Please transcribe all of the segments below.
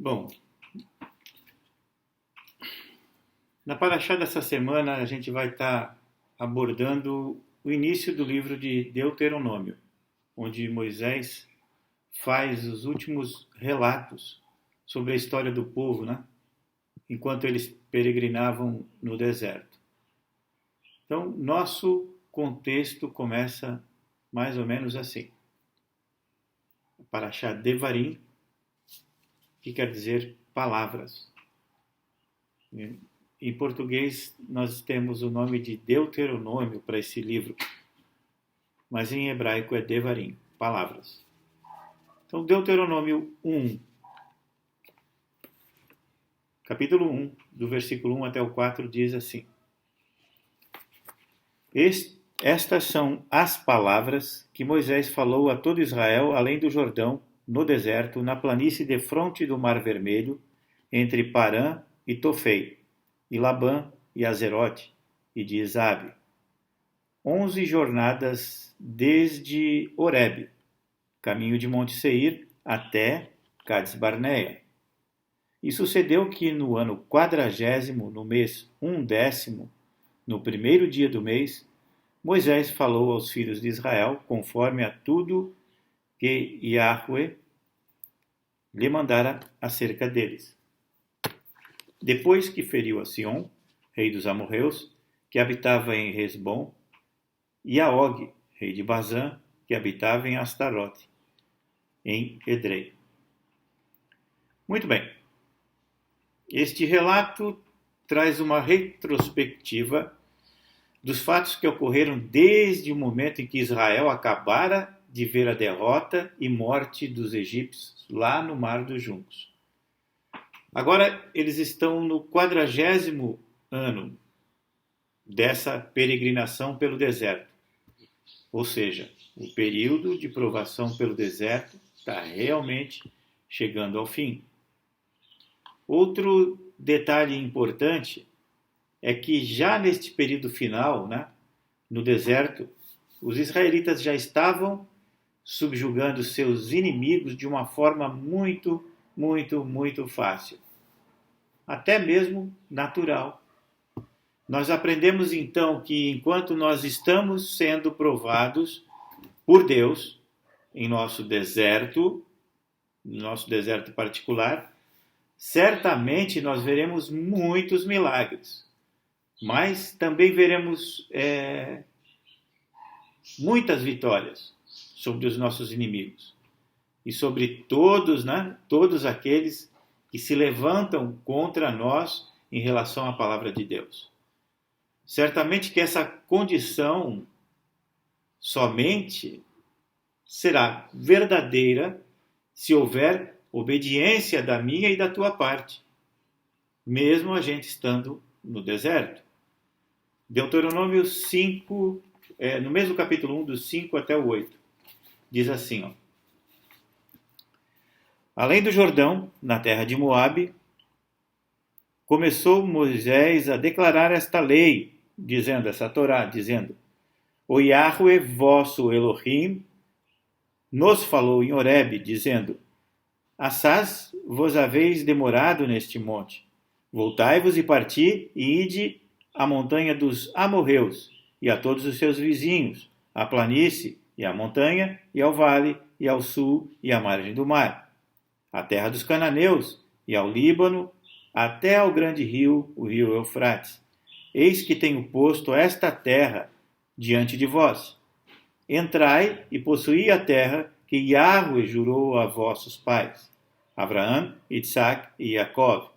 Bom, na paraxá dessa semana a gente vai estar abordando o início do livro de Deuteronômio, onde Moisés faz os últimos relatos sobre a história do povo, né? Enquanto eles peregrinavam no deserto. Então, nosso contexto começa mais ou menos assim. Paraxá Devarim, que quer dizer palavras. Em português, nós temos o nome de Deuteronômio para esse livro, mas em hebraico é Devarim, palavras. Então, Deuteronômio 1, capítulo 1, do versículo 1 até o 4, diz assim: Estas são as palavras que Moisés falou a todo Israel, além do Jordão, no deserto, na planície defronte do Mar Vermelho, entre Parã e Tofei, e Labã e Azerote, e de Isabe. 11 jornadas desde Horebe, caminho de Monte Seir, até Cades Barneia. E sucedeu que no ano 40º, no mês 1º, no primeiro dia do mês, Moisés falou aos filhos de Israel, conforme a tudo que Yahweh lhe mandara acerca deles. Depois que feriu a Sion, rei dos amorreus, que habitava em Hesbom, e a Og, rei de Bazã, que habitava em Astarote, em Edrei. Muito bem. Este relato traz uma retrospectiva dos fatos que ocorreram desde o momento em que Israel acabara de ver a derrota e morte dos egípcios lá no Mar dos Juncos. Agora eles estão no 40º ano dessa peregrinação pelo deserto. Ou seja, o período de provação pelo deserto está realmente chegando ao fim. Outro detalhe importante é que já neste período final, no deserto, os israelitas já estavam subjugando seus inimigos de uma forma muito fácil. Até mesmo natural. Nós aprendemos então que enquanto nós estamos sendo provados por Deus em nosso deserto particular, certamente nós veremos muitos milagres. Mas também veremos muitas vitórias sobre os nossos inimigos e sobre todos aqueles que se levantam contra nós em relação à palavra de Deus. Certamente que essa condição somente será verdadeira se houver obediência da minha e da tua parte, mesmo a gente estando no deserto. Deuteronômio 5, no mesmo capítulo 1, dos 5 até o 8, diz assim, ó: Além do Jordão, na terra de Moabe, começou Moisés a declarar esta lei, essa Torá, dizendo: O Yahweh vosso Elohim nos falou em Horebe, dizendo: Assaz vos haveis demorado neste monte. Voltai-vos e parti, e ide à montanha dos amorreus, e a todos os seus vizinhos, à planície, e à montanha, e ao vale, e ao sul, e à margem do mar, à terra dos cananeus, e ao Líbano, até ao grande rio, o rio Eufrates. Eis que tenho posto esta terra diante de vós. Entrai e possuí a terra que Yahweh jurou a vossos pais, Abraão, Itsaque e Jacó,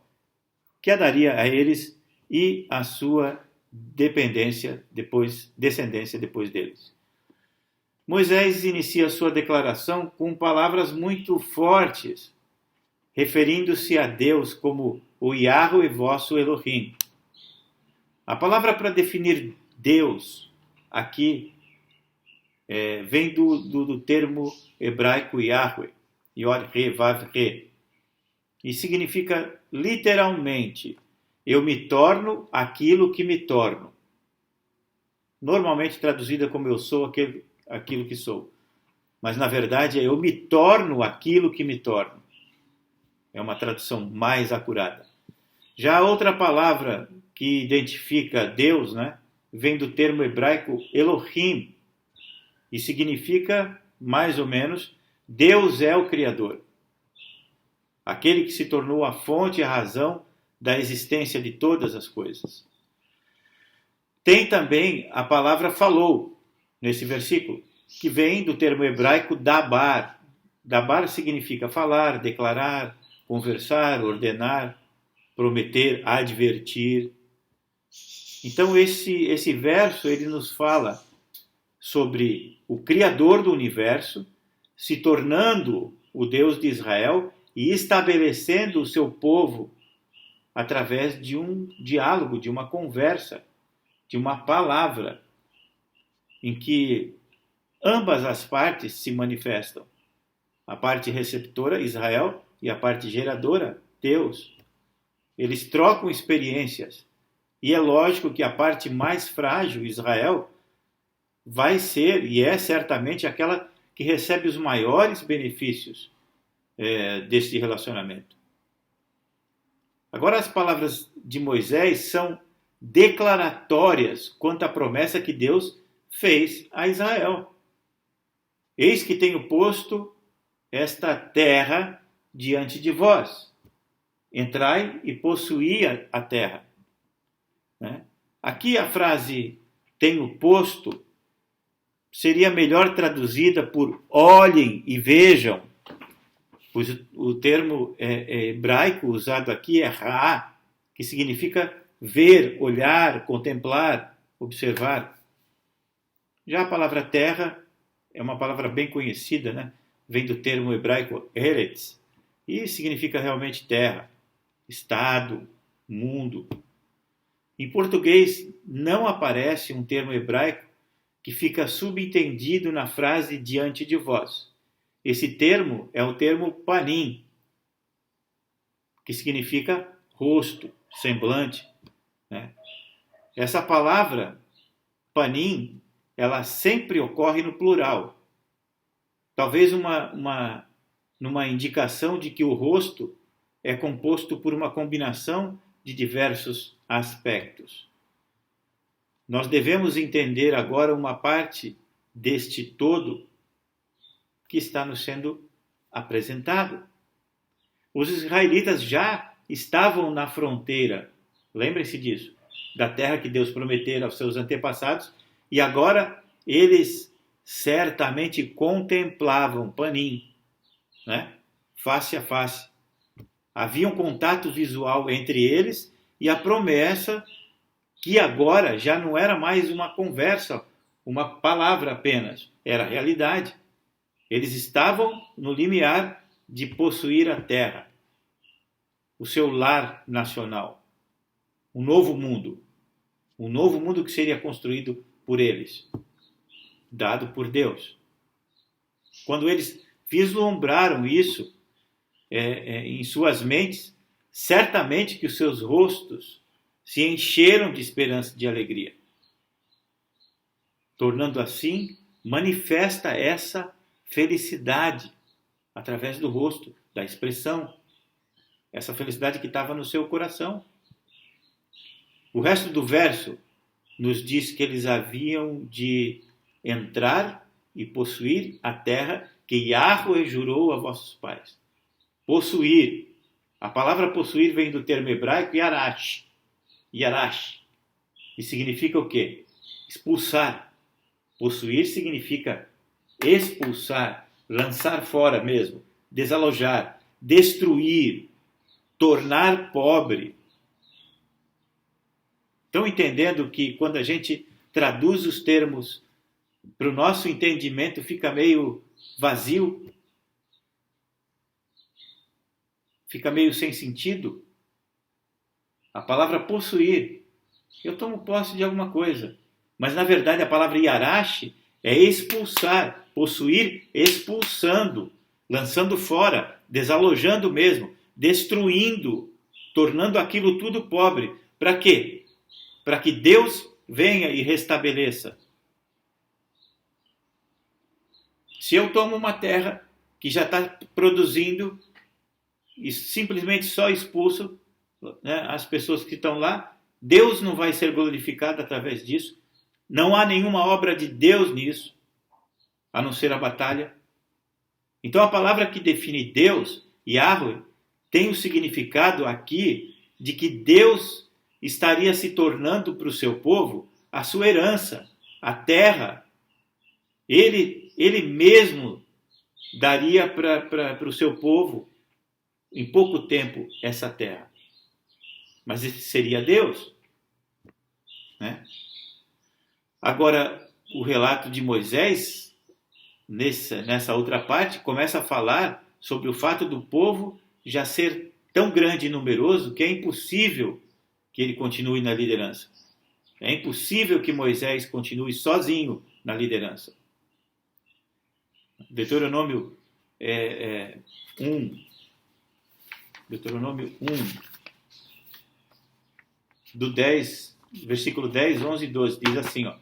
que a daria a eles e a sua descendência depois deles. Moisés inicia sua declaração com palavras muito fortes, referindo-se a Deus como o Yahweh vosso Elohim. A palavra para definir Deus aqui vem do termo hebraico Yahweh, Yod-He, Vav-He, e significa literalmente: eu me torno aquilo que me torno. Normalmente traduzida como eu sou aquilo que sou. Mas na verdade é eu me torno aquilo que me torno. É uma tradução mais acurada. Já a outra palavra que identifica Deus, né, vem do termo hebraico Elohim, e significa, mais ou menos, Deus é o Criador. Aquele que se tornou a fonte e a razão da existência de todas as coisas. Tem também a palavra falou, nesse versículo, que vem do termo hebraico dabar. Dabar significa falar, declarar, conversar, ordenar, prometer, advertir. Então esse verso ele nos fala sobre o Criador do universo se tornando o Deus de Israel e estabelecendo o seu povo através de um diálogo, de uma conversa, de uma palavra, em que ambas as partes se manifestam. A parte receptora, Israel, e a parte geradora, Deus. Eles trocam experiências. E é lógico que a parte mais frágil, Israel, vai ser e é certamente aquela que recebe os maiores benefícios desse relacionamento. Agora, as palavras de Moisés são declaratórias quanto à promessa que Deus fez a Israel. Eis que tenho posto esta terra diante de vós. Entrai e possuí a terra. Aqui a frase tenho posto seria melhor traduzida por olhem e vejam, pois o termo hebraico usado aqui é ra, que significa ver, olhar, contemplar, observar. Já a palavra terra é uma palavra bem conhecida, né? Vem do termo hebraico eretz, e significa realmente terra, estado, mundo. Em português não aparece um termo hebraico que fica subentendido na frase diante de vós. Esse termo é o termo panim, que significa rosto, semblante. Essa palavra, panim, ela sempre ocorre no plural. Talvez numa indicação de que o rosto é composto por uma combinação de diversos aspectos. Nós devemos entender agora uma parte deste todo que está nos sendo apresentado. Os israelitas já estavam na fronteira, lembrem-se disso, da terra que Deus prometera aos seus antepassados, e agora eles certamente contemplavam panim, face a face. Havia um contato visual entre eles e a promessa que agora já não era mais uma conversa, uma palavra apenas, era realidade. Eles estavam no limiar de possuir a terra, o seu lar nacional, um novo mundo que seria construído por eles, dado por Deus. Quando eles vislumbraram isso em suas mentes, certamente que os seus rostos se encheram de esperança e de alegria, tornando assim manifesta essa felicidade através do rosto, da expressão, essa felicidade que estava no seu coração. O resto do verso nos diz que eles haviam de entrar e possuir a terra que Yahweh jurou a vossos pais. Possuir. A palavra possuir vem do termo hebraico yarash. Yarash. E significa o quê? Expulsar. Possuir significa expulsar, lançar fora mesmo, desalojar, destruir, tornar pobre. Estão entendendo que quando a gente traduz os termos para o nosso entendimento fica meio vazio? Fica meio sem sentido? A palavra possuir, eu tomo posse de alguma coisa, mas na verdade a palavra yarash é expulsar, possuir expulsando, lançando fora, desalojando mesmo, destruindo, tornando aquilo tudo pobre. Para quê? Para que Deus venha e restabeleça. Se eu tomo uma terra que já está produzindo e simplesmente só expulso, né, as pessoas que estão lá. Deus não vai ser glorificado através disso. Não há nenhuma obra de Deus nisso, a não ser a batalha. Então a palavra que define Deus, Yahweh, tem o significado aqui de que Deus estaria se tornando para o seu povo a sua herança, a terra. Ele mesmo daria para o seu povo, em pouco tempo, essa terra. Mas esse seria Deus, né? Agora, o relato de Moisés, nessa outra parte, começa a falar sobre o fato do povo já ser tão grande e numeroso que é impossível que ele continue na liderança. É impossível que Moisés continue sozinho na liderança. Deuteronômio 1, do 10, versículo 10, 11 e 12, diz assim, ó: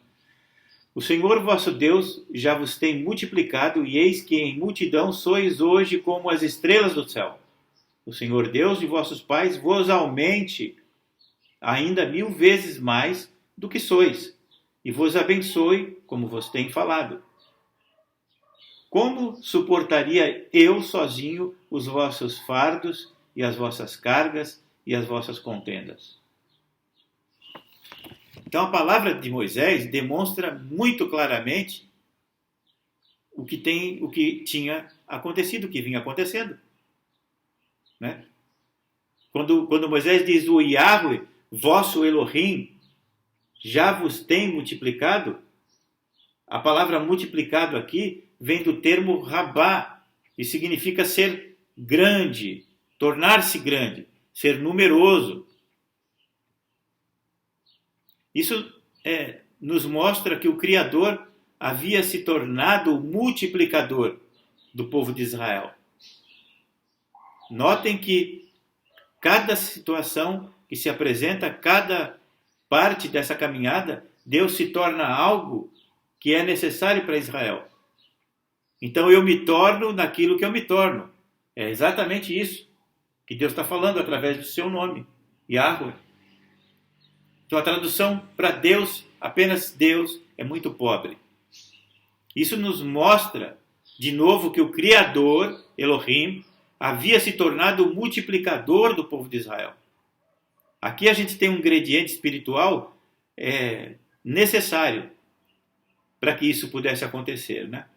O Senhor vosso Deus já vos tem multiplicado, e eis que em multidão sois hoje como as estrelas do céu. O Senhor Deus de vossos pais vos aumente ainda 1000 vezes mais do que sois, e vos abençoe, como vos tem falado. Como suportaria eu sozinho os vossos fardos e as vossas cargas e as vossas contendas? Então a palavra de Moisés demonstra muito claramente o que tinha acontecido, o que vinha acontecendo, né? Quando Moisés diz o Yahweh, vosso Elohim, já vos tem multiplicado, a palavra multiplicado aqui vem do termo rabá, e significa ser grande, tornar-se grande, ser numeroso. Isso nos mostra que o Criador havia se tornado o multiplicador do povo de Israel. Notem que cada situação que se apresenta, cada parte dessa caminhada, Deus se torna algo que é necessário para Israel. Então eu me torno naquilo que eu me torno. É exatamente isso que Deus está falando através do seu nome, Yahweh. Então a tradução para Deus, apenas Deus, é muito pobre. Isso nos mostra, de novo, que o Criador, Elohim, havia se tornado o multiplicador do povo de Israel. Aqui a gente tem um ingrediente espiritual necessário para que isso pudesse acontecer, né?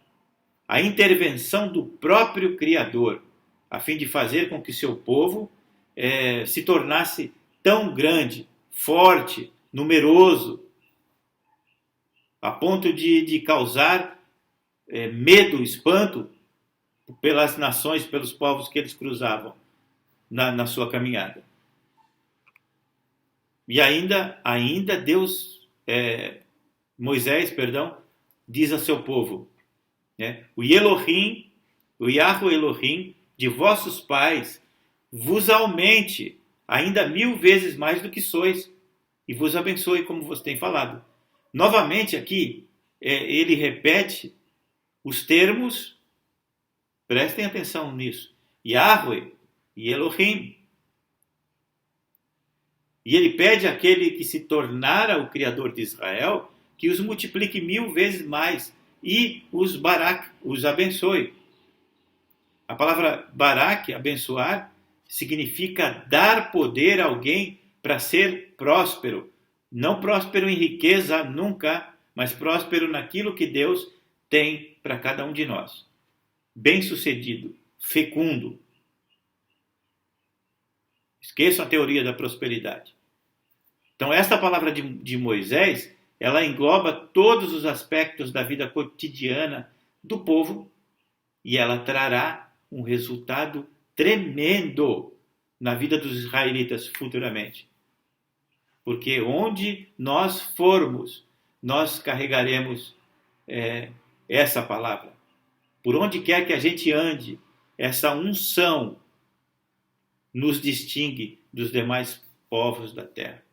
A intervenção do próprio Criador, a fim de fazer com que seu povo se tornasse tão grande, forte, numeroso, a ponto de causar medo, espanto pelas nações, pelos povos que eles cruzavam na sua caminhada. E ainda Moisés, diz a seu povo, né? O Elohim, o Yahweh Elohim de vossos pais vos aumente ainda 1000 vezes mais do que sois, e vos abençoe, como vos tem falado. Novamente aqui, ele repete os termos, prestem atenção nisso, Yahweh e Elohim. E ele pede àquele que se tornara o Criador de Israel que os multiplique 1000 vezes mais e os abençoe. A palavra barak, abençoar, significa dar poder a alguém para ser próspero. Não próspero em riqueza, nunca, mas próspero naquilo que Deus tem para cada um de nós. Bem-sucedido, fecundo. Esqueçam a teoria da prosperidade. Então, esta palavra de Moisés, ela engloba todos os aspectos da vida cotidiana do povo e ela trará um resultado tremendo na vida dos israelitas futuramente. Porque onde nós formos, nós carregaremos essa palavra. Por onde quer que a gente ande, essa unção nos distingue dos demais povos da terra.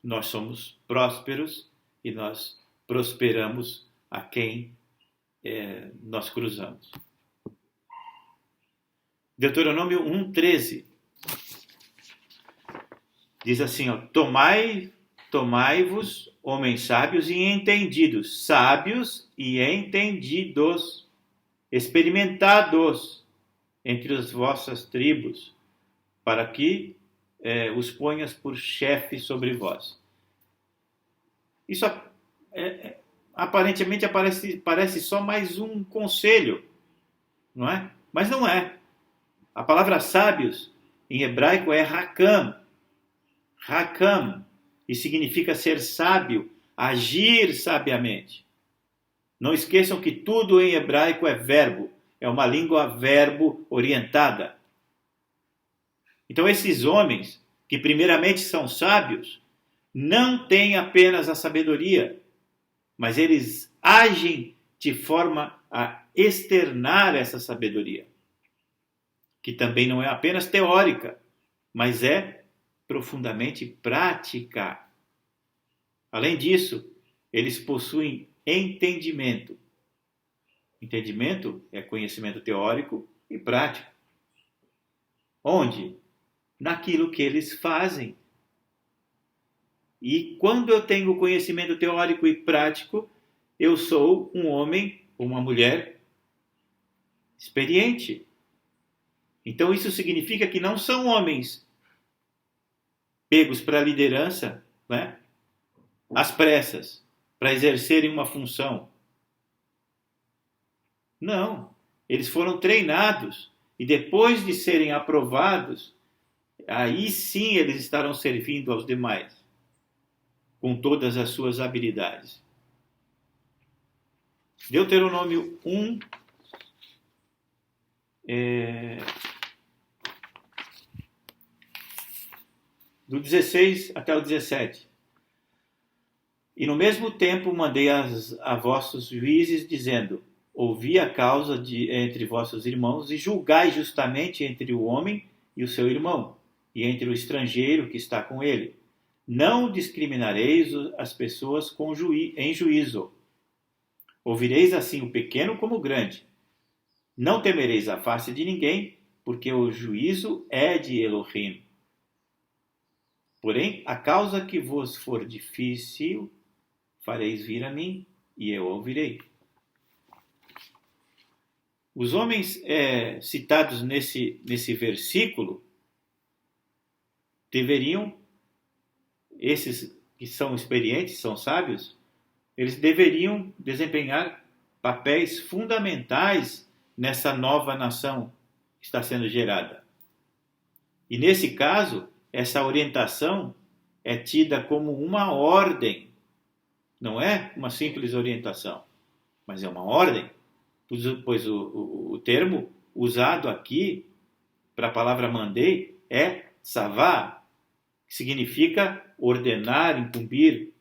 Nós somos prósperos e nós prosperamos a quem nós cruzamos. Deuteronômio 1:13. Diz assim, ó, tomai-vos, homens sábios e entendidos, experimentados entre as vossas tribos, para que os ponhas por chefe sobre vós. Isso aparentemente parece só mais um conselho, não é? Mas não é. A palavra sábios em hebraico é hakam, e significa ser sábio, agir sabiamente. Não esqueçam que tudo em hebraico é verbo, é uma língua verbo orientada. Então esses homens, que primeiramente são sábios, não têm apenas a sabedoria, mas eles agem de forma a externar essa sabedoria, que também não é apenas teórica, mas é profundamente prática. Além disso, eles possuem entendimento. Entendimento é conhecimento teórico e prático. Onde? Naquilo que eles fazem. E quando eu tenho conhecimento teórico e prático, eu sou um homem ou uma mulher experiente. Então isso significa que não são homens pegos para a liderança, né, às pressas, para exercerem uma função. Não, eles foram treinados e depois de serem aprovados, aí sim eles estarão servindo aos demais, com todas as suas habilidades. Deuteronômio 1, do 16 até o 17. E no mesmo tempo mandei a vossos juízes, dizendo, ouvi a causa entre vossos irmãos e julgai justamente entre o homem e o seu irmão, e entre o estrangeiro que está com ele. Não discriminareis as pessoas em juízo. Ouvireis assim o pequeno como o grande. Não temereis a face de ninguém, porque o juízo é de Elohim. Porém, a causa que vos for difícil, fareis vir a mim, e eu ouvirei. Os homens citados nesse versículo deveriam, esses que são experientes, são sábios, eles deveriam desempenhar papéis fundamentais nessa nova nação que está sendo gerada. E nesse caso, essa orientação é tida como uma ordem, não é uma simples orientação, mas é uma ordem, pois o termo usado aqui para a palavra mandei é savá, que significa ordenar, incumbir.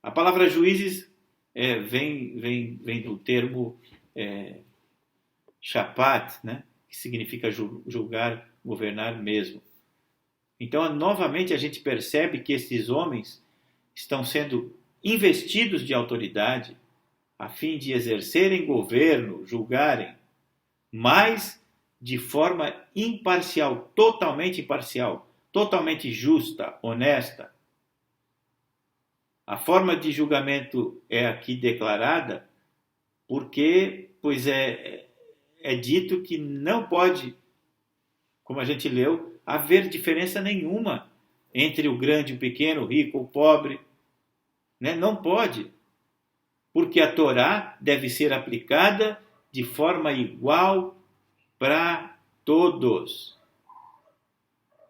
A palavra juízes vem do termo shapat, né? Que significa julgar, governar mesmo. Então, novamente, a gente percebe que esses homens estão sendo investidos de autoridade a fim de exercerem governo, julgarem, mas de forma imparcial, totalmente justa, honesta. A forma de julgamento é aqui declarada porque, pois é dito que não pode, como a gente leu, haver diferença nenhuma entre o grande e o pequeno, o rico ou o pobre. Né? Não pode, porque a Torá deve ser aplicada de forma igual para todos.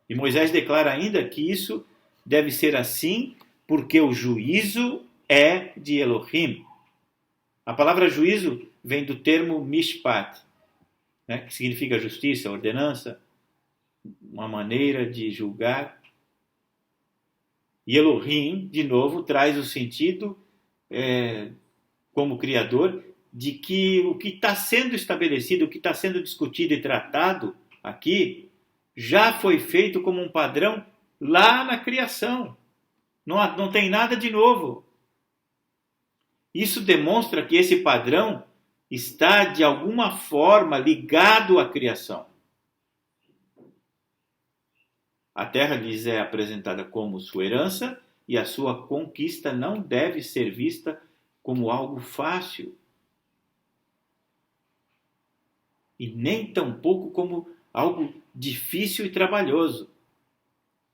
E Moisés declara ainda que isso deve ser assim porque o juízo é de Elohim. A palavra juízo vem do termo mishpat, né, que significa justiça, ordenança, uma maneira de julgar. E Elohim, de novo, traz o sentido, como criador, de que o que está sendo estabelecido, o que está sendo discutido e tratado aqui, já foi feito como um padrão lá na criação. Não tem nada de novo. Isso demonstra que esse padrão está, de alguma forma, ligado à criação. A terra lhes é apresentada como sua herança e a sua conquista não deve ser vista como algo fácil e nem tampouco como algo difícil e trabalhoso,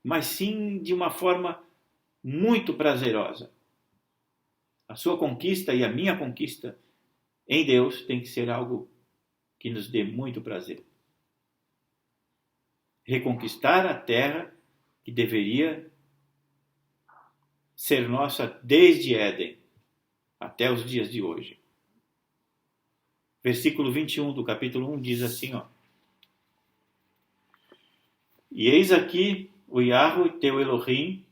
mas sim de uma forma muito prazerosa. A sua conquista e a minha conquista em Deus tem que ser algo que nos dê muito prazer. Reconquistar a terra que deveria ser nossa desde Éden até os dias de hoje. Versículo 21 do capítulo 1 diz assim, ó: E eis aqui o Yahweh teu Elohim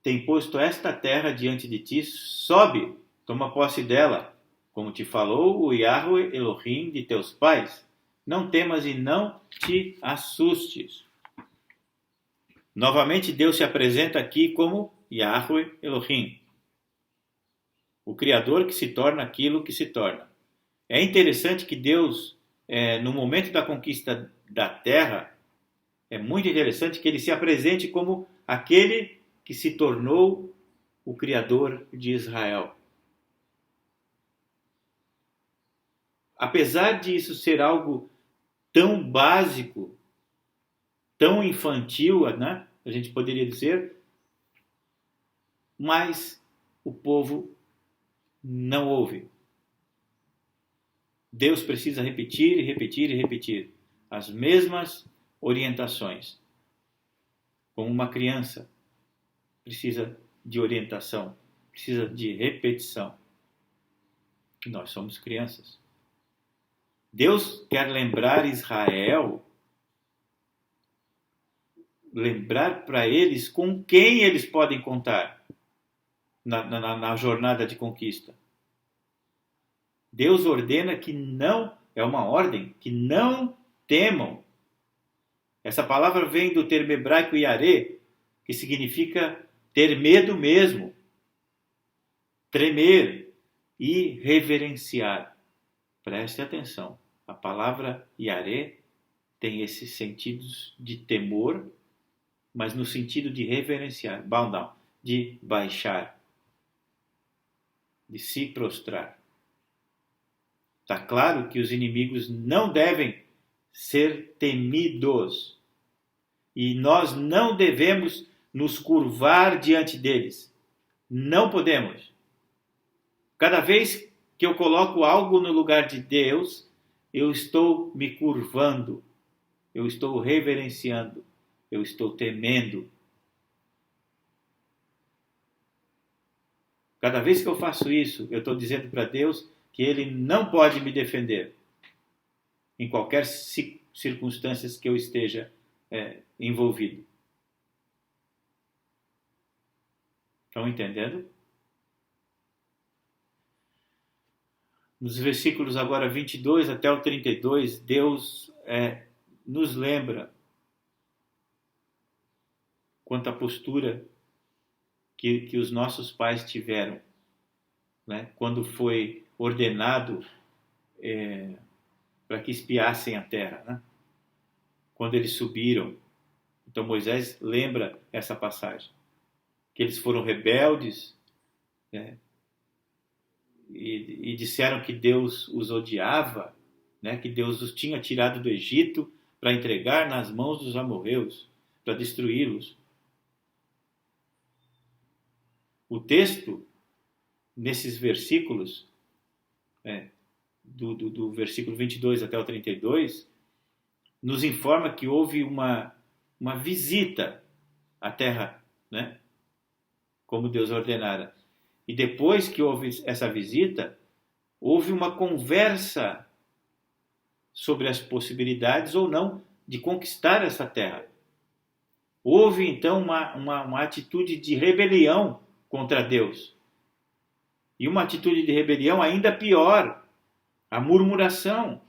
tem posto esta terra diante de ti, sobe, toma posse dela, como te falou o Yahweh Elohim de teus pais. Não temas e não te assustes. Novamente Deus se apresenta aqui como Yahweh Elohim, o Criador que se torna aquilo que se torna. É interessante que Deus, no momento da conquista da terra, é muito interessante que ele se apresente como aquele que se tornou o Criador de Israel. Apesar de isso ser algo tão básico, tão infantil, né? A gente poderia dizer, mas o povo não ouve. Deus precisa repetir e repetir e repetir as mesmas orientações. Como uma criança precisa de orientação, precisa de repetição. Nós somos crianças. Deus quer lembrar Israel, lembrar para eles com quem eles podem contar na jornada de conquista. Deus ordena que não, é uma ordem, que não temam. Essa palavra vem do termo hebraico yaré, que significa ter medo mesmo, tremer e reverenciar. Preste atenção, a palavra yaré tem esses sentidos de temor, mas no sentido de reverenciar, bow down, de baixar, de se prostrar. Está claro que os inimigos não devem ser temidos e nós não devemos nos curvar diante deles. Não podemos. Cada vez que eu coloco algo no lugar de Deus, eu estou me curvando, eu estou reverenciando, eu estou temendo. Cada vez que eu faço isso, eu estou dizendo para Deus que Ele não pode me defender em qualquer circunstância que eu esteja envolvido. Estão entendendo? Nos versículos agora 22 até o 32, Deus nos lembra quanto à postura que os nossos pais tiveram, né? Quando foi ordenado para que espiassem a terra, né? Quando eles subiram. Então Moisés lembra essa passagem, que eles foram rebeldes, né? E disseram que Deus os odiava, né? Que Deus os tinha tirado do Egito para entregar nas mãos dos amorreus, para destruí-los. O texto, nesses versículos, do versículo 22 até o 32, nos informa que houve uma visita à terra, né? Como Deus ordenara. E depois que houve essa visita, houve uma conversa sobre as possibilidades ou não de conquistar essa terra. Houve então uma atitude de rebelião contra Deus. E uma atitude de rebelião ainda pior, a murmuração.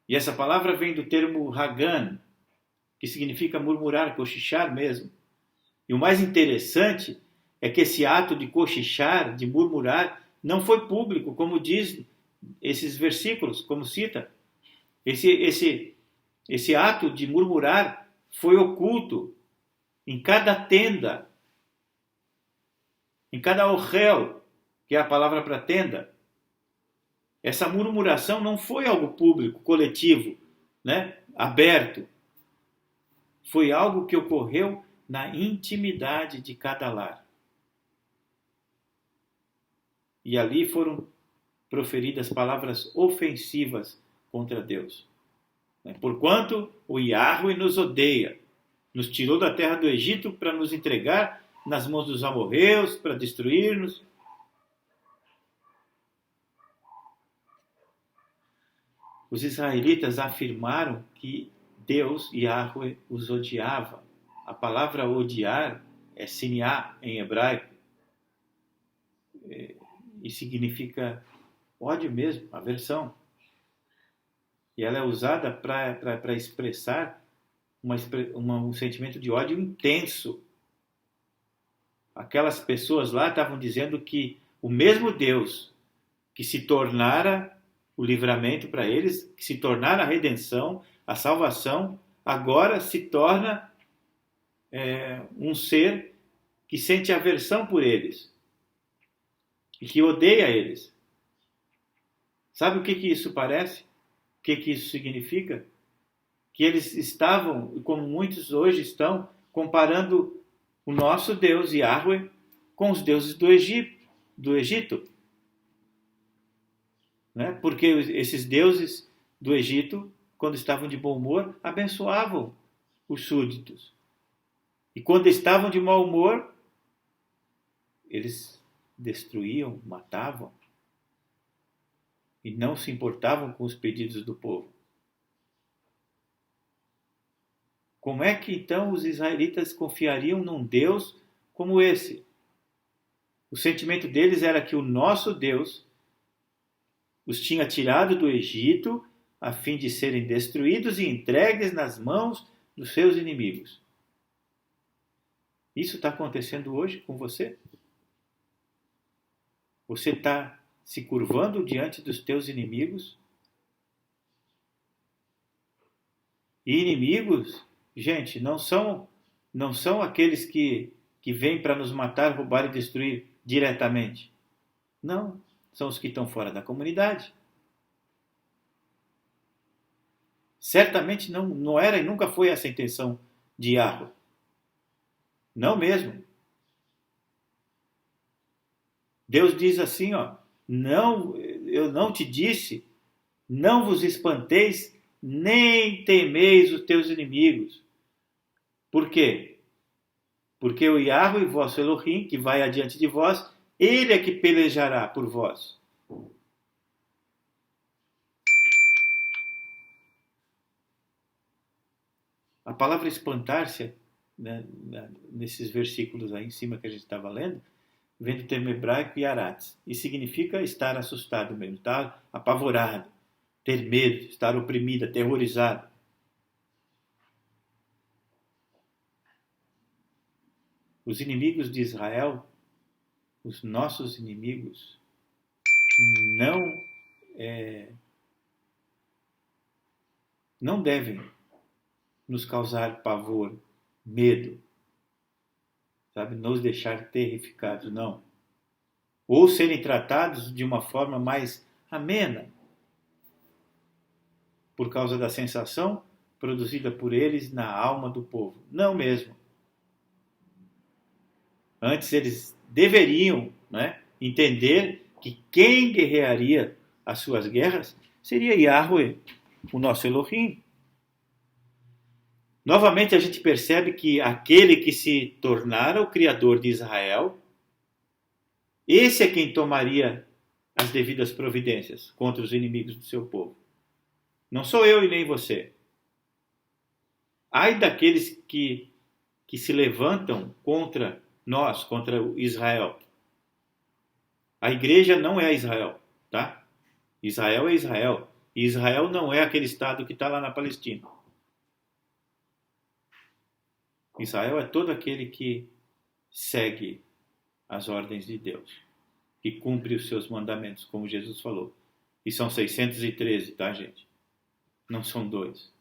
E essa palavra vem do termo Hagan, que significa murmurar, cochichar mesmo. E o mais interessante é que esse ato de cochichar, de murmurar, não foi público, como diz esses versículos, como cita. Esse Esse ato de murmurar foi oculto em cada tenda, em cada orrel, que é a palavra para tenda. Essa murmuração não foi algo público, coletivo, né? Aberto. Foi algo que ocorreu na intimidade de cada lar. E ali foram proferidas palavras ofensivas contra Deus. Porquanto o Yahweh nos odeia, nos tirou da terra do Egito para nos entregar nas mãos dos amorreus, para destruir-nos. Os israelitas afirmaram que Deus, Yahweh, os odiava. A palavra odiar é siniá em hebraico. E significa ódio mesmo, aversão. E ela é usada para expressar um sentimento de ódio intenso. Aquelas pessoas lá estavam dizendo que o mesmo Deus que se tornara o livramento para eles, que se tornara a redenção, a salvação, agora se torna um ser que sente aversão por eles e que odeia eles. Sabe o que isso parece? O que isso significa? Que eles estavam, como muitos hoje estão, comparando o nosso Deus, Yahweh, com os deuses do Egito. Né? Porque esses deuses do Egito, quando estavam de bom humor, abençoavam os súditos. E quando estavam de mau humor, eles destruíam, matavam e não se importavam com os pedidos do povo. Como é que então os israelitas confiariam num Deus como esse? O sentimento deles era que o nosso Deus os tinha tirado do Egito a fim de serem destruídos e entregues nas mãos dos seus inimigos. Isso está acontecendo hoje com você? Você está se curvando diante dos teus inimigos? E inimigos, gente, não são aqueles que vêm para nos matar, roubar e destruir diretamente. Não, são os que estão fora da comunidade. Certamente não era e nunca foi essa a intenção de Yahweh. Não mesmo. Deus diz assim, não, eu não te disse, não vos espanteis, nem temeis os teus inimigos. Por quê? Porque o Yahweh, vosso Elohim, que vai adiante de vós, ele é que pelejará por vós. A palavra espantar-se, né, nesses versículos aí em cima que a gente estava lendo, vem do termo hebraico yaratz, e significa estar assustado mesmo, estar apavorado, ter medo, estar oprimido, aterrorizado. Os inimigos de Israel, os nossos inimigos, não devem nos causar pavor, medo, sabe, nos deixar terrificados, não. Ou serem tratados de uma forma mais amena, por causa da sensação produzida por eles na alma do povo. Não mesmo. Antes eles deveriam, né, entender que quem guerrearia as suas guerras seria Yahweh, o nosso Elohim. Novamente a gente percebe que aquele que se tornara o Criador de Israel, esse é quem tomaria as devidas providências contra os inimigos do seu povo. Não sou eu e nem você. Ai daqueles que se levantam contra nós, contra Israel. A igreja não é Israel, tá? Israel é Israel. E Israel não é aquele estado que está lá na Palestina. Israel é todo aquele que segue as ordens de Deus, que cumpre os seus mandamentos, como Jesus falou. E são 613, tá, gente? Não são 2.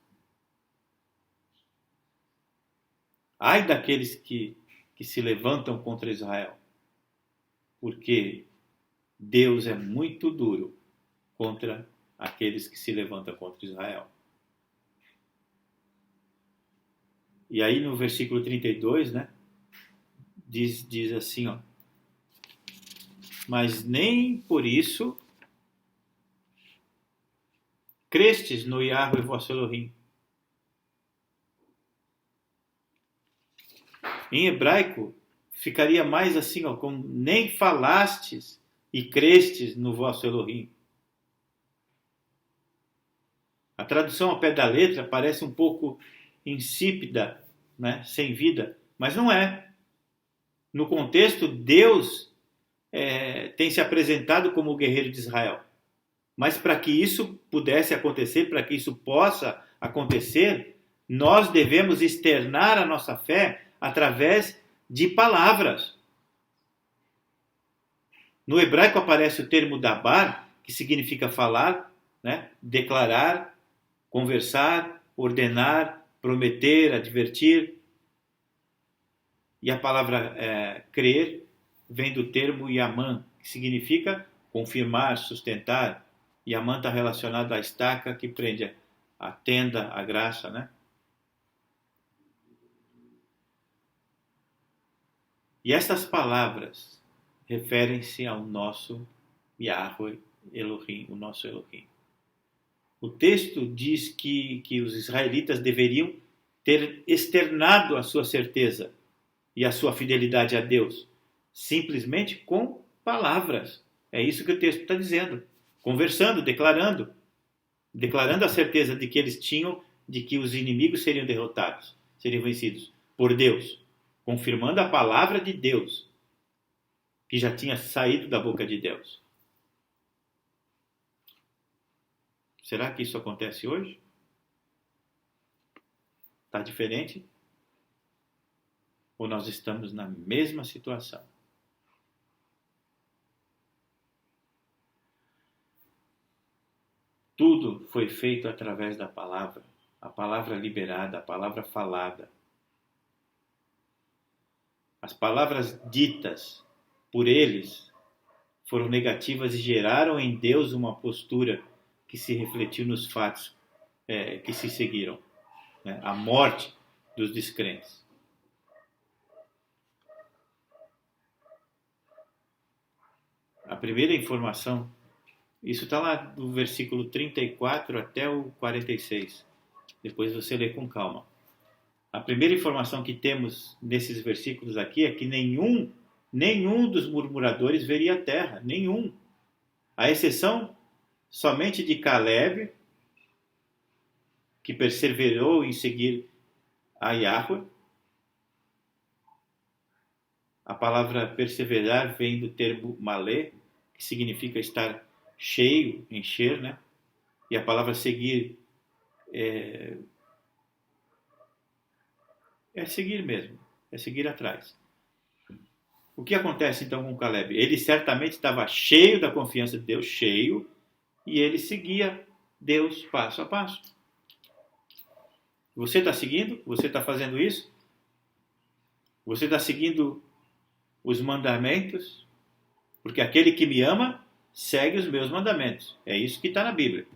Ai daqueles que se levantam contra Israel, porque Deus é muito duro contra aqueles que se levantam contra Israel. E aí no versículo 32, né, diz assim, ó, mas nem por isso crestes no Yahweh vosso Elohim. Em hebraico, ficaria mais assim, ó, como nem falastes e crestes no vosso Elohim. A tradução ao pé da letra parece um pouco insípida, né, sem vida, mas não é. No contexto, Deus tem se apresentado como o guerreiro de Israel. Mas para que isso pudesse acontecer, para que isso possa acontecer, nós devemos externar a nossa fé através de palavras. No hebraico aparece o termo dabar, que significa falar, né? Declarar, conversar, ordenar, prometer, advertir. E a palavra crer vem do termo yaman, que significa confirmar, sustentar. Yaman está relacionado à estaca que prende a tenda, a graxa, né? E estas palavras referem-se ao nosso Yahweh Elohim, o nosso Elohim. O texto diz que os israelitas deveriam ter externado a sua certeza e a sua fidelidade a Deus, simplesmente com palavras. É isso que o texto está dizendo. Conversando, declarando a certeza de que eles tinham, de que os inimigos seriam derrotados, seriam vencidos por Deus, confirmando a palavra de Deus, que já tinha saído da boca de Deus. Será que isso acontece hoje? Está diferente? Ou nós estamos na mesma situação? Tudo foi feito através da palavra, a palavra liberada, a palavra falada. As palavras ditas por eles foram negativas e geraram em Deus uma postura que se refletiu nos fatos que se seguiram, né? A morte dos descrentes. A primeira informação, isso está lá do versículo 34 até o 46. Depois você lê com calma. A primeira informação que temos nesses versículos aqui é que nenhum dos murmuradores veria a terra, nenhum. A exceção somente de Caleb, que perseverou em seguir a Yahweh. A palavra perseverar vem do termo malé, que significa estar cheio, encher, né? E a palavra seguir é seguir mesmo, é seguir atrás. O que acontece então com Caleb? Ele certamente estava cheio da confiança de Deus, cheio, e ele seguia Deus passo a passo. Você está seguindo? Você está fazendo isso? Você está seguindo os mandamentos? Porque aquele que me ama segue os meus mandamentos. É isso que está na Bíblia.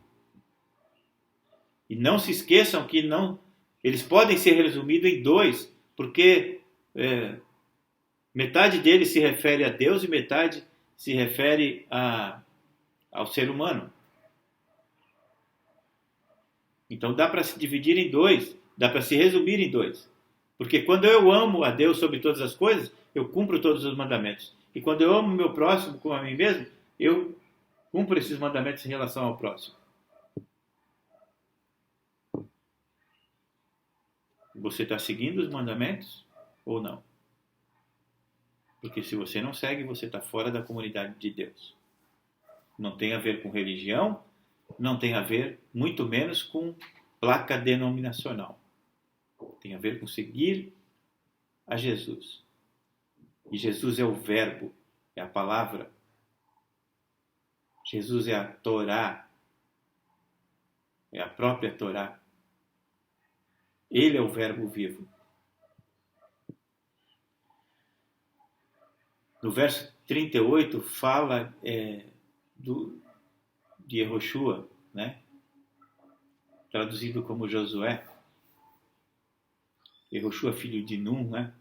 E não se esqueçam que eles podem ser resumidos em dois, porque metade deles se refere a Deus e metade se refere ao ser humano. Então dá para se dividir em dois, dá para se resumir em dois. Porque quando eu amo a Deus sobre todas as coisas, eu cumpro todos os mandamentos. E quando eu amo o meu próximo como a mim mesmo, eu cumpro esses mandamentos em relação ao próximo. Você está seguindo os mandamentos ou não? Porque se você não segue, você está fora da comunidade de Deus. Não tem a ver com religião, não tem a ver, muito menos, com placa denominacional. Tem a ver com seguir a Jesus. E Jesus é o verbo, é a palavra. Jesus é a Torá, é a própria Torá. Ele é o verbo vivo. No verso 38 fala de Yehoshua, né? Traduzido como Josué. Yehoshua, filho de Nun, né?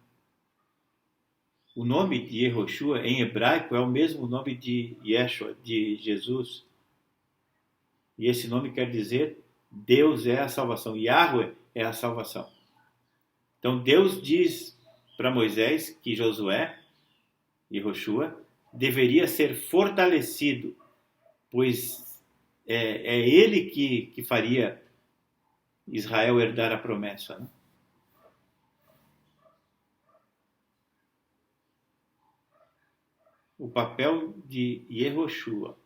O nome de Yehoshua em hebraico é o mesmo nome de Yeshua, de Jesus. E esse nome quer dizer Deus é a salvação. Yahweh é a salvação. Então Deus diz para Moisés que Josué, Yehoshua, deveria ser fortalecido, pois é ele que faria Israel herdar a promessa, né? O papel de Yehoshua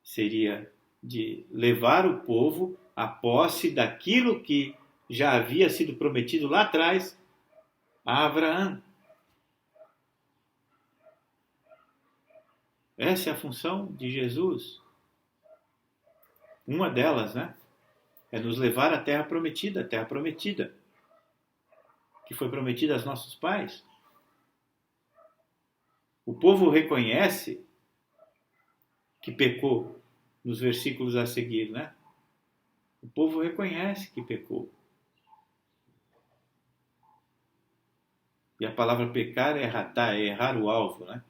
seria de levar o povo à posse daquilo que já havia sido prometido lá atrás a Abraão. Essa é a função de Jesus. Uma delas, né? É nos levar à terra prometida, que foi prometida aos nossos pais. O povo reconhece que pecou nos versículos a seguir, né? O povo reconhece que pecou. E a palavra pecar é ratá, é errar o alvo, né?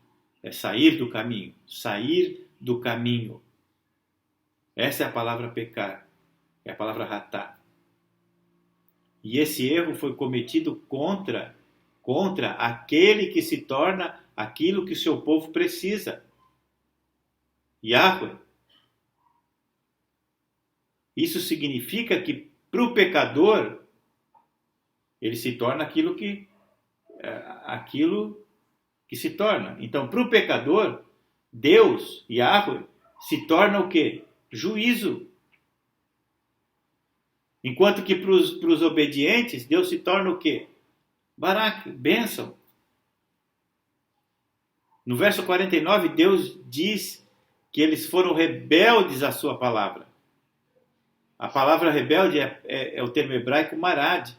É sair do caminho. Sair do caminho. Essa é a palavra pecar. É a palavra ratá. E esse erro foi cometido contra aquele que se torna aquilo que o seu povo precisa. Yahweh. Isso significa que para o pecador ele se torna aquilo que se torna. Então, para o pecador, Deus, Yahweh, se torna o quê? Juízo. Enquanto que para os obedientes, Deus se torna o quê? Barak, bênção. No verso 49, Deus diz que eles foram rebeldes à sua palavra. A palavra rebelde é o termo hebraico marad.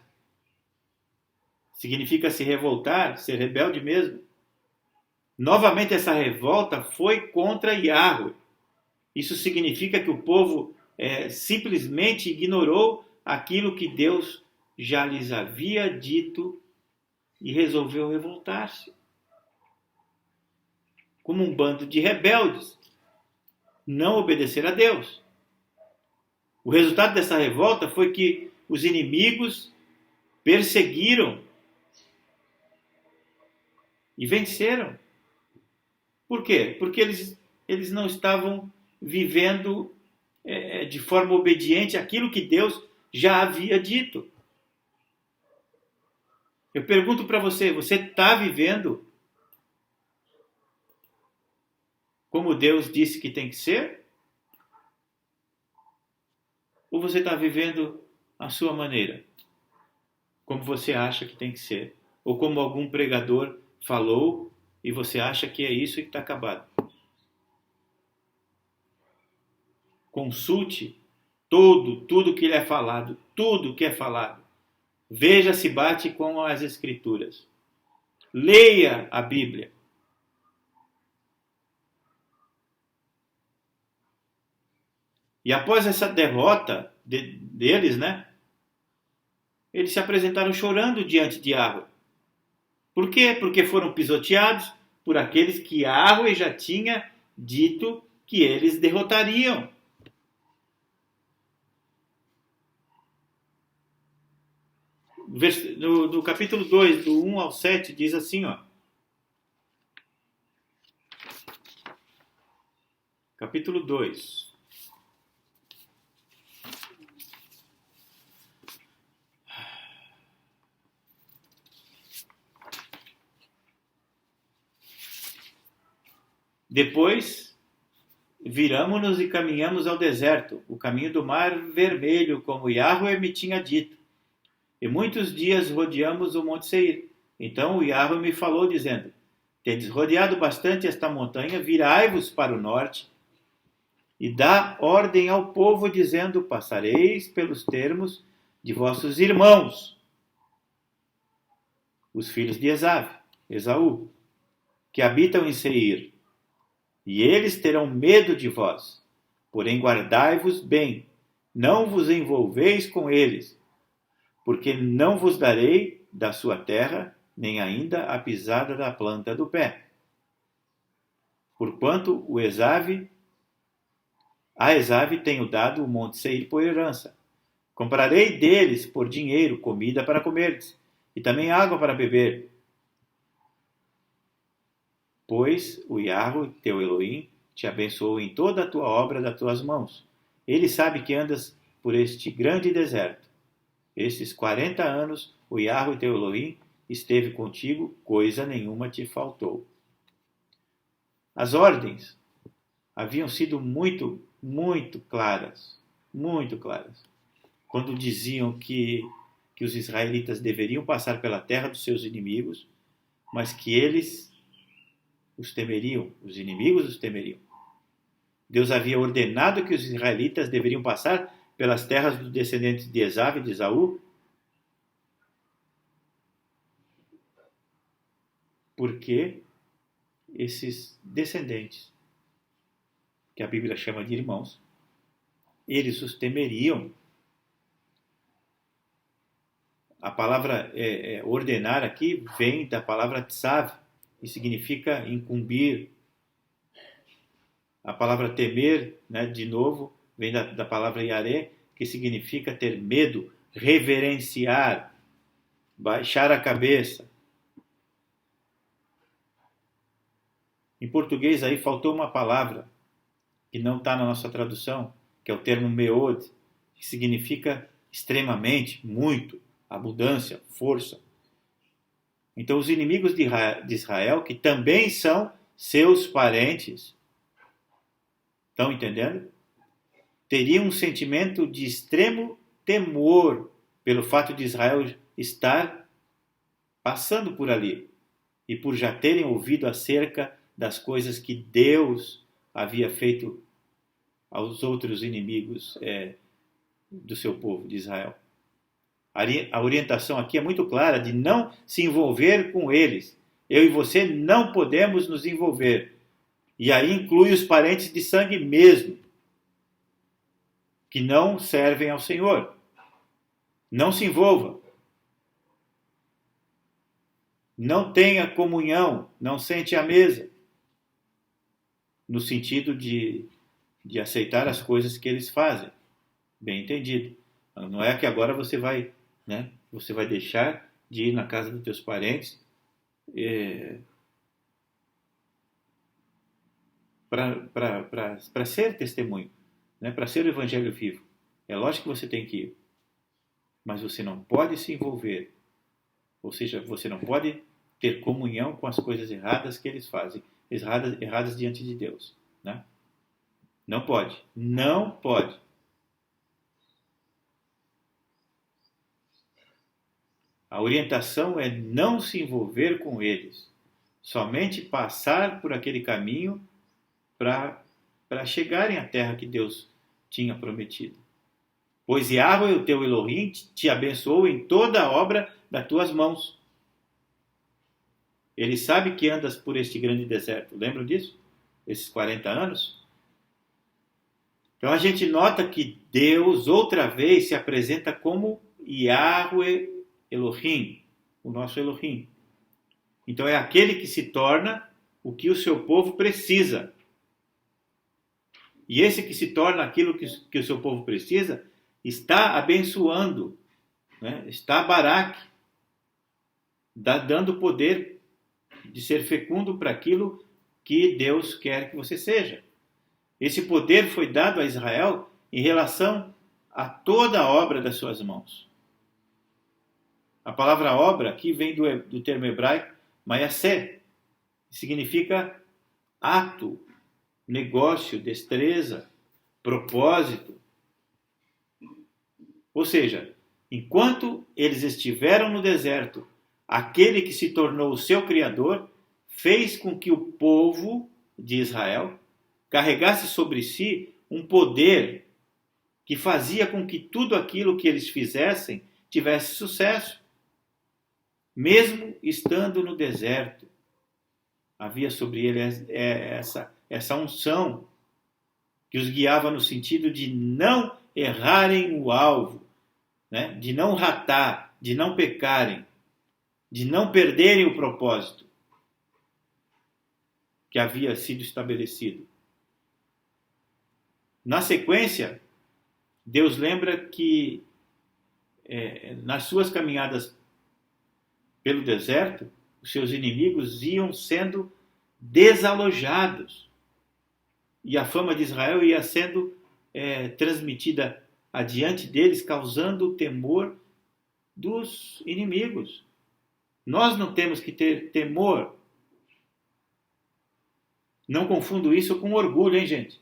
Significa se revoltar, ser rebelde mesmo. Novamente essa revolta foi contra Yahweh. Isso significa que o povo simplesmente ignorou aquilo que Deus já lhes havia dito e resolveu revoltar-se. Como um bando de rebeldes. Não obedecer a Deus. O resultado dessa revolta foi que os inimigos perseguiram e venceram. Por quê? Porque eles não estavam vivendo de forma obediente aquilo que Deus já havia dito. Eu pergunto para você, você está vivendo como Deus disse que tem que ser? Ou você está vivendo a sua maneira? Como você acha que tem que ser? Ou como algum pregador falou e você acha que é isso e que está acabado? Consulte tudo que lhe é falado, tudo que é falado. Veja se bate com as Escrituras. Leia a Bíblia. E após essa derrota deles, né? Eles se apresentaram chorando diante de Yahweh. Por quê? Porque foram pisoteados por aqueles que Yahweh já tinha dito que eles derrotariam. No capítulo 2, do 1 ao 7, diz assim, ó. Capítulo 2. Depois, viramo-nos e caminhamos ao deserto, o caminho do mar vermelho, como Yahweh me tinha dito. E muitos dias rodeamos o Monte Seir. Então o Yahweh me falou, dizendo, tendes rodeado bastante esta montanha, virai-vos para o norte, e dá ordem ao povo, dizendo, passareis pelos termos de vossos irmãos, os filhos de Esaú, que habitam em Seir, e eles terão medo de vós. Porém, guardai-vos bem, não vos envolveis com eles, porque não vos darei da sua terra, nem ainda a pisada da planta do pé. Porquanto a Esave tenho dado o monte Seir por herança. Comprarei deles por dinheiro comida para comerdes, e também água para beber. Pois o Yahweh, teu Elohim, te abençoou em toda a tua obra das tuas mãos. Ele sabe que andas por este grande deserto. Estes 40 anos o Yahweh, teu Elohim, esteve contigo, coisa nenhuma te faltou. As ordens haviam sido muito claras, quando diziam que os israelitas deveriam passar pela terra dos seus inimigos, mas que eles os temeriam, os inimigos os temeriam. Deus havia ordenado que os israelitas deveriam passar pelas terras dos descendentes de Esaú e de Esaú, porque esses descendentes, que a Bíblia chama de irmãos, eles os temeriam. A palavra ordenar aqui vem da palavra tzav, e significa incumbir. A palavra temer, né, de novo, vem da palavra yaré, que significa ter medo, reverenciar, baixar a cabeça. Em português aí faltou uma palavra que não está na nossa tradução, que é o termo meod, que significa extremamente, muito, abundância, força. Então os inimigos de Israel, que também são seus parentes, estão entendendo? Teriam um sentimento de extremo temor pelo fato de Israel estar passando por ali e por já terem ouvido acerca das coisas que Deus havia feito aos outros inimigos do seu povo, de Israel. A orientação aqui é muito clara de não se envolver com eles. Eu e você não podemos nos envolver. E aí inclui os parentes de sangue mesmo, que não servem ao Senhor. Não se envolva. Não tenha comunhão, não sente à mesa. No sentido de aceitar as coisas que eles fazem. Bem entendido. Não é que agora você vai deixar de ir na casa dos teus parentes para ser testemunho, né? Para ser o evangelho vivo. É lógico que você tem que ir. Mas você não pode se envolver. Ou seja, você não pode ter comunhão com as coisas erradas que eles fazem. Erradas diante de Deus. Né? Não pode. Não pode. A orientação é não se envolver com eles. Somente passar por aquele caminho para chegarem à terra que Deus tinha prometido. Pois Yahweh, o teu Elohim, te abençoou em toda a obra das tuas mãos. Ele sabe que andas por este grande deserto. Lembram disso? Esses 40 anos? Então a gente nota que Deus outra vez se apresenta como Yahweh Elohim, o nosso Elohim. Então é aquele que se torna o que o seu povo precisa. E esse que se torna aquilo que o seu povo precisa, está abençoando, né? Está Barak, dando poder de ser fecundo para aquilo que Deus quer que você seja. Esse poder foi dado a Israel em relação a toda a obra das suas mãos. A palavra obra aqui vem do termo hebraico mayaseh, que significa ato, negócio, destreza, propósito. Ou seja, enquanto eles estiveram no deserto, aquele que se tornou o seu Criador fez com que o povo de Israel carregasse sobre si um poder que fazia com que tudo aquilo que eles fizessem tivesse sucesso, mesmo estando no deserto. Havia sobre ele essa unção que os guiava no sentido de não errarem o alvo, né? De não ratar, de não pecarem, de não perderem o propósito que havia sido estabelecido. Na sequência, Deus lembra que nas suas caminhadas pelo deserto, os seus inimigos iam sendo desalojados. E a fama de Israel ia sendo transmitida adiante deles, causando o temor dos inimigos. Nós não temos que ter temor. Não confundo isso com orgulho, hein, gente?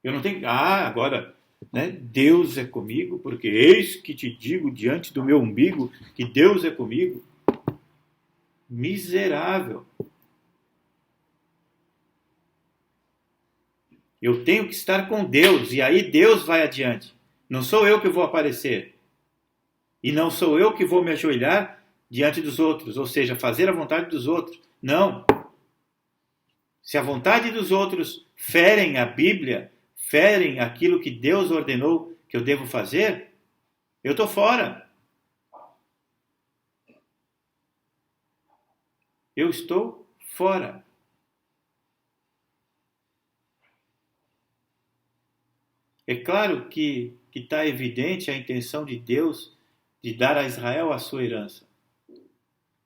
Eu não tenho... agora, né, Deus é comigo, porque eis que te digo diante do meu umbigo que Deus é comigo. Miserável. Eu tenho que estar com Deus, e aí Deus vai adiante. Não sou eu que vou aparecer. E não sou eu que vou me ajoelhar diante dos outros, ou seja, fazer a vontade dos outros. Não. Se a vontade dos outros ferem a Bíblia, ferem aquilo que Deus ordenou que eu devo fazer, eu estou fora. Eu estou fora. É claro que está evidente a intenção de Deus de dar a Israel a sua herança.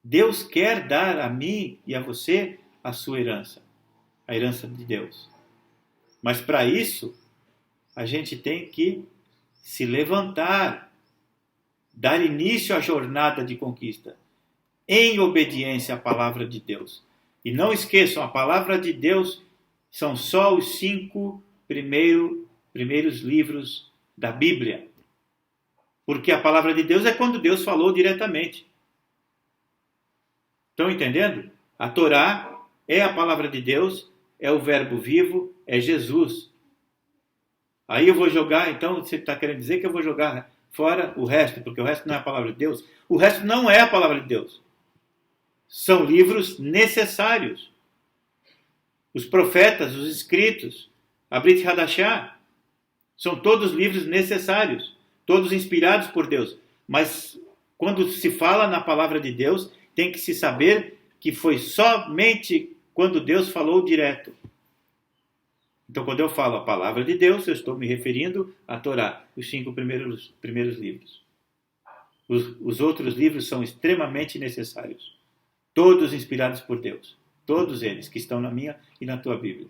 Deus quer dar a mim e a você a sua herança, a herança de Deus. Mas para isso, a gente tem que se levantar, dar início à jornada de conquista, em obediência à palavra de Deus. E não esqueçam, a palavra de Deus são só os 5 primeiros livros da Bíblia. Porque a palavra de Deus é quando Deus falou diretamente. Estão entendendo? A Torá é a palavra de Deus, é o verbo vivo, é Jesus. Aí eu vou jogar, então você está querendo dizer que eu vou jogar fora o resto, porque o resto não é a palavra de Deus? O resto não é a palavra de Deus. São livros necessários. Os profetas, os escritos, a Brit Hadashah, são todos livros necessários, todos inspirados por Deus. Mas quando se fala na palavra de Deus, tem que se saber que foi somente quando Deus falou direto. Então, quando eu falo a palavra de Deus, eu estou me referindo à Torá, os 5 primeiros livros. Os outros livros são extremamente necessários. Todos inspirados por Deus. Todos eles que estão na minha e na tua Bíblia.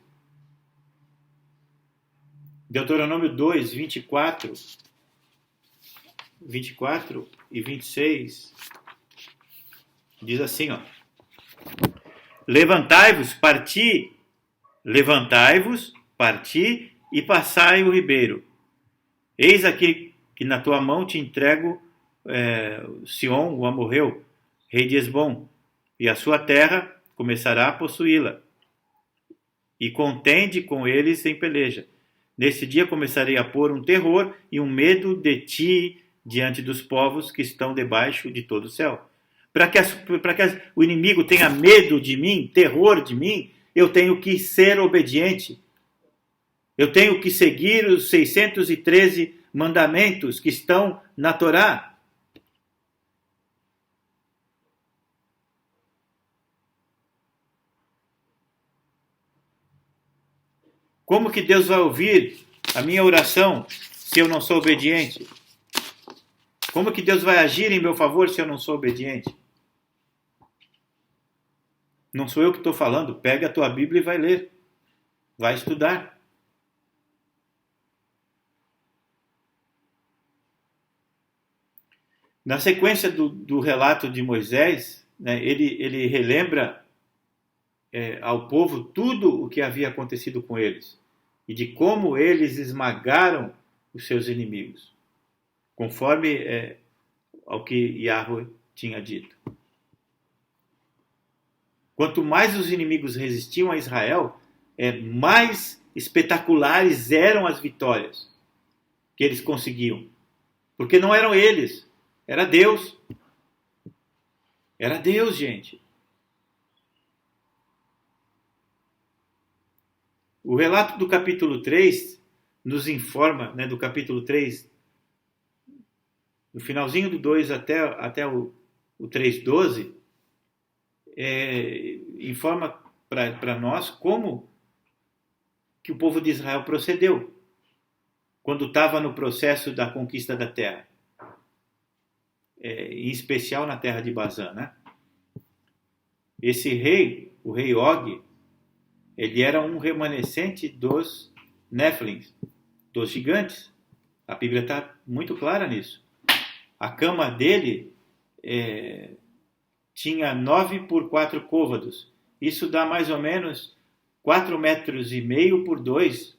Deuteronômio 2, 24 e 26 diz assim, ó: Levantai-vos, parti e passai o ribeiro. Eis aqui que na tua mão te entrego Sion, o amorreu, rei de Esbom, e a sua terra começará a possuí-la. E contende com eles em peleja. Nesse dia começarei a pôr um terror e um medo de ti diante dos povos que estão debaixo de todo o céu. Para que o inimigo tenha medo de mim, terror de mim, eu tenho que ser obediente. Eu tenho que seguir os 613 mandamentos que estão na Torá. Como que Deus vai ouvir a minha oração se eu não sou obediente? Como que Deus vai agir em meu favor se eu não sou obediente? Não sou eu que estou falando. Pega a tua Bíblia e vai ler. Vai estudar. Na sequência do relato de Moisés, né, ele relembra ao povo tudo o que havia acontecido com eles e de como eles esmagaram os seus inimigos, conforme ao que Yahweh tinha dito. Quanto mais os inimigos resistiam a Israel, mais espetaculares eram as vitórias que eles conseguiam. Porque não eram eles, era Deus. Era Deus, gente. O relato do capítulo 3 nos informa, né, do capítulo 3, no finalzinho do 2 até o 3:12, informa para nós como que o povo de Israel procedeu quando estava no processo da conquista da terra, em especial na terra de Bazã, né? Esse rei, o rei Og, ele era um remanescente dos Néfilins, dos gigantes. A Bíblia está muito clara nisso. A cama dele tinha 9 por 4 côvados. Isso dá mais ou menos 4,5 metros por 2.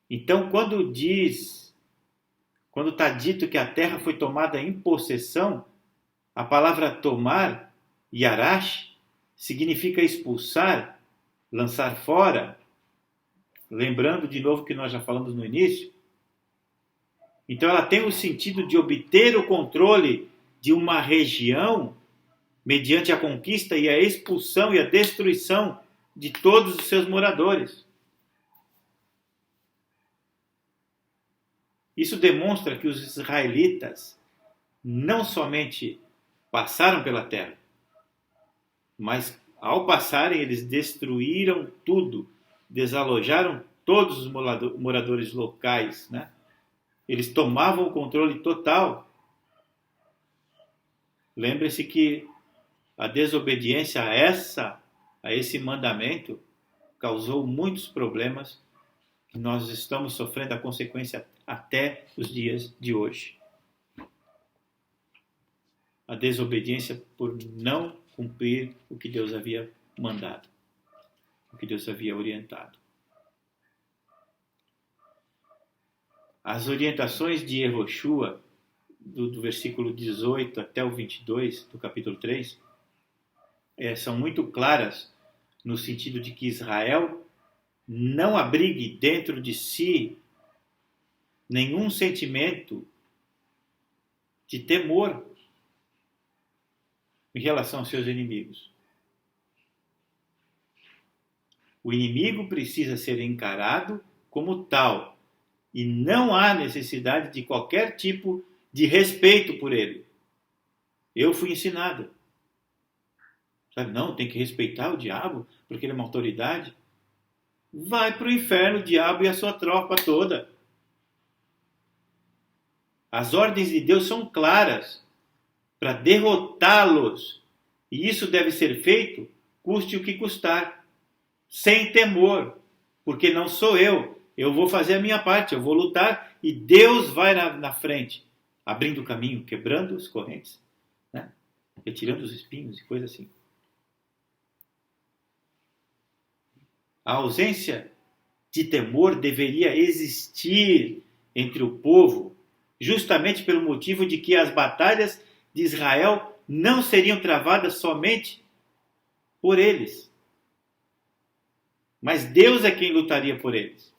Então, quando está dito que a terra foi tomada em possessão, a palavra tomar, yarash, significa expulsar, lançar fora. Lembrando de novo que nós já falamos no início. Então ela tem o sentido de obter o controle de uma região mediante a conquista e a expulsão e a destruição de todos os seus moradores. Isso demonstra que os israelitas não somente passaram pela terra, mas ao passarem eles destruíram tudo, desalojaram todos os moradores locais, né? Eles tomavam o controle total. Lembre-se que a desobediência a esse mandamento causou muitos problemas que nós estamos sofrendo a consequência até os dias de hoje. A desobediência por não cumprir o que Deus havia mandado, o que Deus havia orientado. As orientações de Yehoshua, do versículo 18 até o 22 do capítulo 3, são muito claras no sentido de que Israel não abrigue dentro de si nenhum sentimento de temor em relação aos seus inimigos. O inimigo precisa ser encarado como tal e não há necessidade de qualquer tipo de respeito por ele. Eu fui ensinado. Sabe, não, tem que respeitar o diabo porque ele é uma autoridade. Vai para o inferno, o diabo e a sua tropa toda. As ordens de Deus são claras para derrotá-los. E isso deve ser feito, custe o que custar, sem temor, porque não sou eu. Eu vou fazer a minha parte, eu vou lutar e Deus vai na frente, abrindo o caminho, quebrando as correntes, né? Retirando os espinhos e coisas assim. A ausência de temor deveria existir entre o povo, justamente pelo motivo de que as batalhas de Israel não seriam travadas somente por eles. Mas Deus é quem lutaria por eles.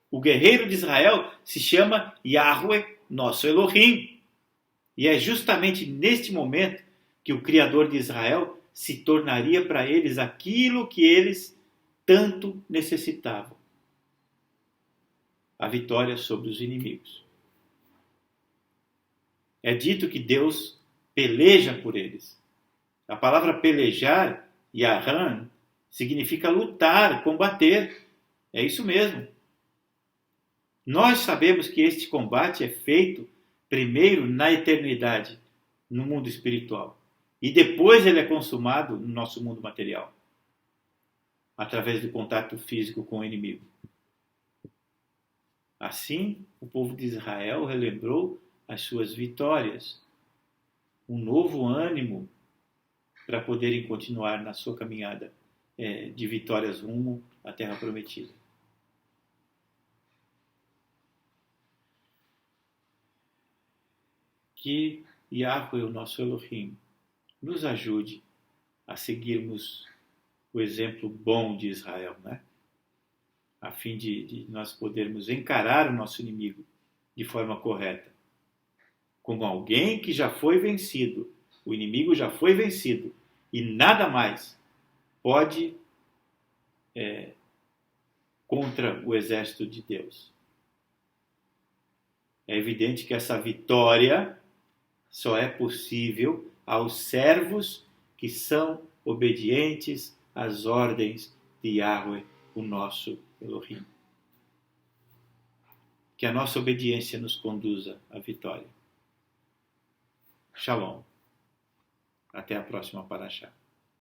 O guerreiro de Israel se chama Yahweh, nosso Elohim. E é justamente neste momento que o Criador de Israel se tornaria para eles aquilo que eles tanto necessitavam: a vitória sobre os inimigos. É dito que Deus peleja por eles. A palavra pelejar, yahan, significa lutar, combater. É isso mesmo. Nós sabemos que este combate é feito primeiro na eternidade, no mundo espiritual. E depois ele é consumado no nosso mundo material, através do contato físico com o inimigo. Assim, o povo de Israel relembrou as suas vitórias, um novo ânimo para poderem continuar na sua caminhada de vitórias rumo à Terra Prometida. Que Yahweh, o nosso Elohim, nos ajude a seguirmos o exemplo bom de Israel, né? A fim de nós podermos encarar o nosso inimigo de forma correta, como alguém que já foi vencido. O inimigo já foi vencido e nada mais pode contra o exército de Deus. É evidente que essa vitória só é possível aos servos que são obedientes às ordens de Yahweh, o nosso Elohim. Que a nossa obediência nos conduza à vitória. Shalom. Até a próxima paraxá.